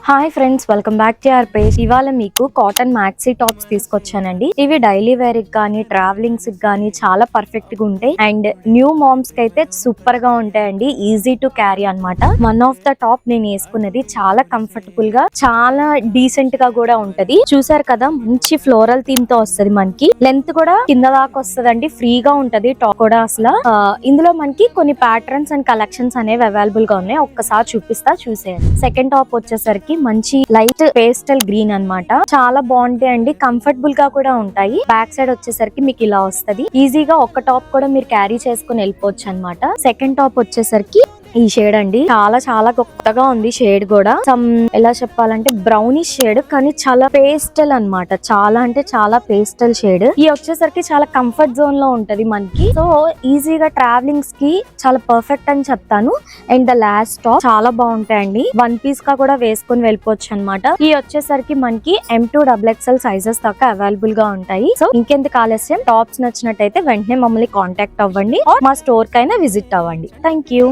Hi friends, welcome back to our page. ఇవాళ మీకు cotton maxi tops తీసుకొచ్చానండి. ఇవి డైలీ వేర్ కి గానీ ట్రావెలింగ్స్ కి గానీ చాలా పర్ఫెక్ట్ గా ఉంటాయి. అండ్ న్యూ మామ్స్ కి అయితే సూపర్ గా ఉంటాయండి. ఈజీ టు క్యారీ అన్నమాట. వన్ ఆఫ్ ద టాప్ నేను వేసుకున్నది చాలా కంఫర్టబుల్ గా, చాలా డీసెంట్ గా కూడా ఉంటది. చూసారు కదా, మంచి ఫ్లోరల్ థీమ్ తో వస్తది. మనకి లెంత్ కూడా కింద దాకా వస్తదండి. ఫ్రీగా ఉంటది టాప్ కూడా. అసలు ఇందులో మనకి కొన్ని ప్యాటర్న్స్ అండ్ కలెక్షన్స్ అనేవి అవైలబుల్ గా ఉన్నాయి. ఒక్కసారి చూపిస్తా, చూసేయండి. సెకండ్ టాప్ వచ్చేసరికి మంచి లైట్ పేస్టల్ గ్రీన్ అన్నమాట. చాలా బాగుంటాయండి, కంఫర్టబుల్ గా కూడా ఉంటాయి. బ్యాక్ సైడ్ వచ్చేసరికి మీకు ఇలా వస్తది. ఈజీగా ఒక టాప్ కూడా మీరు క్యారీ చేసుకుని వెళ్ళిపోవచ్చు అన్నమాట. సెకండ్ టాప్ వచ్చేసరికి ఈ షేడ్ అండి, చాలా చాలా కొత్తగా ఉంది. షేడ్ కూడా ఎలా చెప్పాలంటే బ్రౌనిష్ షేడ్, కానీ చాలా పేస్టల్ అన్నమాట. చాలా అంటే చాలా పేస్టల్ షేడ్. ఈ వచ్చేసరికి చాలా కంఫర్ట్ జోన్ లో ఉంటది మనకి. సో ఈజీగా ట్రావెలింగ్స్ కి చాలా పర్ఫెక్ట్ అని చెప్తాను. అండ్ ద లాస్ట్ టాప్ చాలా బాగుంటాయండి. వన్ పీస్ గా కూడా వేసుకొని వెళ్ళిపోవచ్చు అనమాట. ఈ వచ్చేసరికి మనకి M2XXL సైజెస్ దాకా అవైలబుల్ గా ఉంటాయి. సో ఇంకెందుకు ఆలస్యం, టాప్స్ నచ్చినట్టయితే వెంటనే మమ్మల్ని కాంటాక్ట్ అవ్వండి. మా స్టోర్ కైనా విజిట్ అవ్వండి. Thank you.